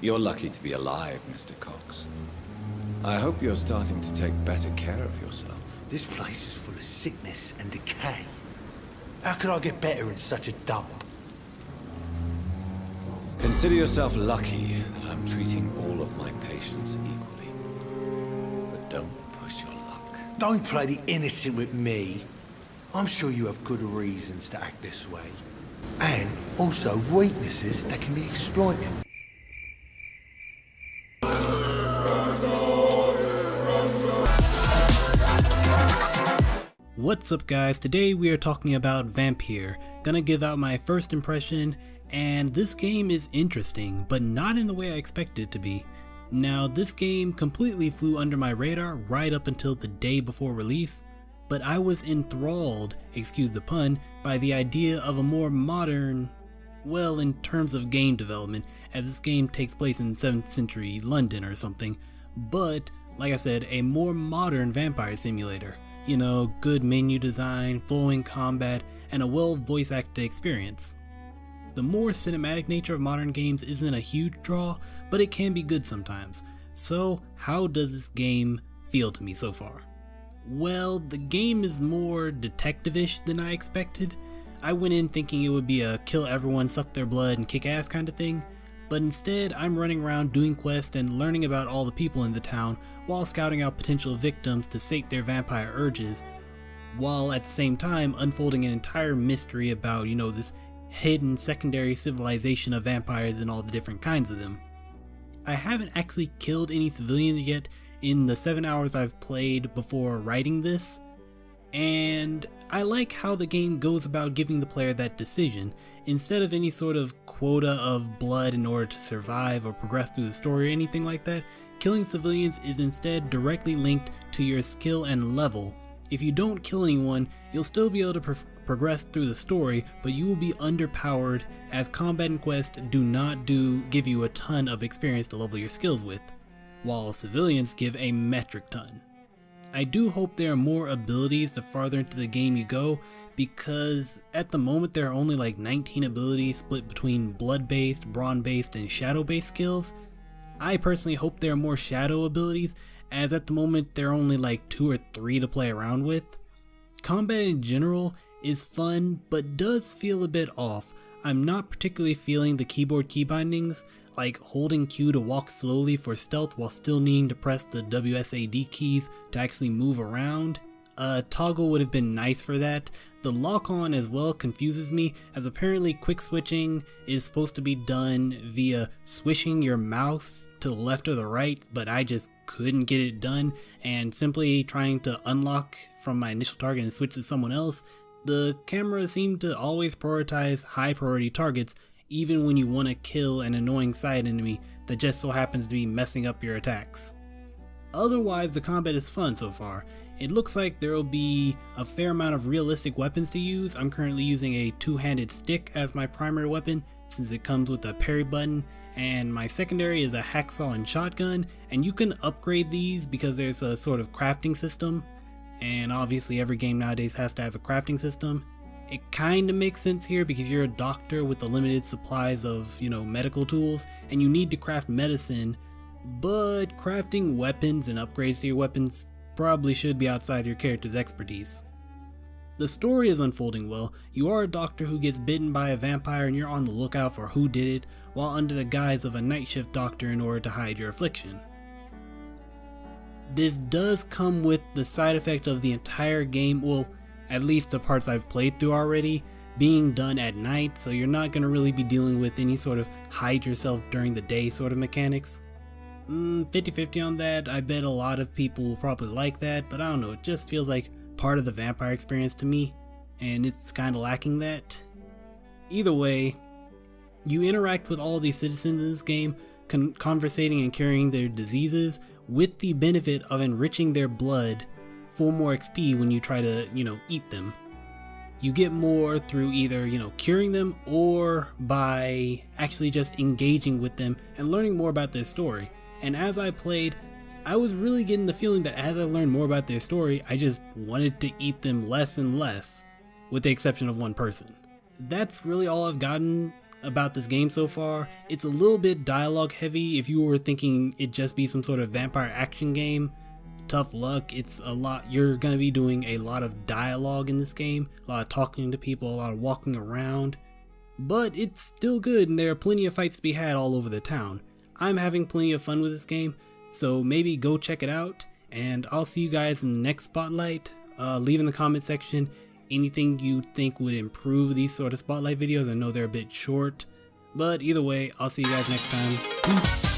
You're lucky to be alive, Mr. Cox. I hope you're starting to take better care of yourself. This place is full of sickness and decay. How could I get better in such a dump? Consider yourself lucky that I'm treating all of my patients equally. But don't push your luck. Don't play the innocent with me. I'm sure you have good reasons to act this way. And also weaknesses that can be exploited. What's up guys, today we are talking about Vampyr. Gonna give out my first impression, and this game is interesting, but not in the way I expected it to be. Now this game completely flew under my radar right up until the day before release, but I was enthralled, excuse the pun, by the idea of a more modern, well in terms of game development, as this game takes place in 7th century London or something, but like I said, a more modern vampire simulator. You know, good menu design, flowing combat, and a well voice acted experience. The more cinematic nature of modern games isn't a huge draw, but it can be good sometimes. So how does this game feel to me so far? Well, the game is more detective-ish than I expected. I went in thinking it would be a kill everyone, suck their blood, and kick ass kind of thing, but instead I'm running around doing quests and learning about all the people in the town while scouting out potential victims to sate their vampire urges, while at the same time unfolding an entire mystery about, you know, this hidden secondary civilization of vampires and all the different kinds of them. I haven't actually killed any civilians yet in the 7 hours I've played before writing this, and I like how the game goes about giving the player that decision. Instead of any sort of quota of blood in order to survive or progress through the story or anything like that, killing civilians is instead directly linked to your skill and level. If you don't kill anyone, you'll still be able to progress through the story, but you will be underpowered as combat and quests do not give you a ton of experience to level your skills with, while civilians give a metric ton. I do hope there are more abilities the farther into the game you go, because at the moment there are only like 19 abilities split between blood-based, brawn-based, and shadow-based skills. I personally hope there are more shadow abilities, as at the moment there are only like 2 or 3 to play around with. Combat in general is fun, but does feel a bit off. I'm not particularly feeling the keyboard key bindings, like holding Q to walk slowly for stealth while still needing to press the WSAD keys to actually move around. A toggle would have been nice for that. The lock on as well confuses me, as apparently quick switching is supposed to be done via swishing your mouse to the left or the right, but I just couldn't get it done, and simply trying to unlock from my initial target and switch to someone else, the camera seemed to always prioritize high priority targets even when you want to kill an annoying side enemy that just so happens to be messing up your attacks. Otherwise, the combat is fun so far. It looks like there will be a fair amount of realistic weapons to use. I'm currently using a two-handed stick as my primary weapon since it comes with a parry button, and my secondary is a hacksaw and shotgun, and you can upgrade these because there's a sort of crafting system, and obviously every game nowadays has to have a crafting system. It kinda makes sense here because you're a doctor with the limited supplies of, you know, medical tools, and you need to craft medicine, but crafting weapons and upgrades to your weapons probably should be outside your character's expertise. The story is unfolding well. You are a doctor who gets bitten by a vampire and you're on the lookout for who did it, while under the guise of a night shift doctor in order to hide your affliction. This does come with the side effect of the entire game, well, at least the parts I've played through already, being done at night, so you're not going to really be dealing with any sort of hide yourself during the day sort of mechanics. 50-50 on that. I bet a lot of people will probably like that, but I don't know, it just feels like part of the vampire experience to me, and it's kind of lacking that. Either way, you interact with all these citizens in this game, conversating and curing their diseases, with the benefit of enriching their blood for more XP when you try to, you know, eat them. You get more through either, you know, curing them or by actually just engaging with them and learning more about their story. And as I played, I was really getting the feeling that as I learned more about their story, I just wanted to eat them less and less, with the exception of one person. That's really all I've gotten about this game so far. It's a little bit dialogue heavy. If you were thinking it'd just be some sort of vampire action game, tough luck. It's a lot. You're gonna be doing a lot of dialogue in this game, a lot of talking to people, a lot of walking around, but it's still good and there are plenty of fights to be had all over the town. I'm having plenty of fun with this game, so maybe go check it out, and I'll see you guys in the next spotlight. Leave in the comment section anything you think would improve these sort of spotlight videos. I know they're a bit short, but either way, I'll see you guys next time. Peace.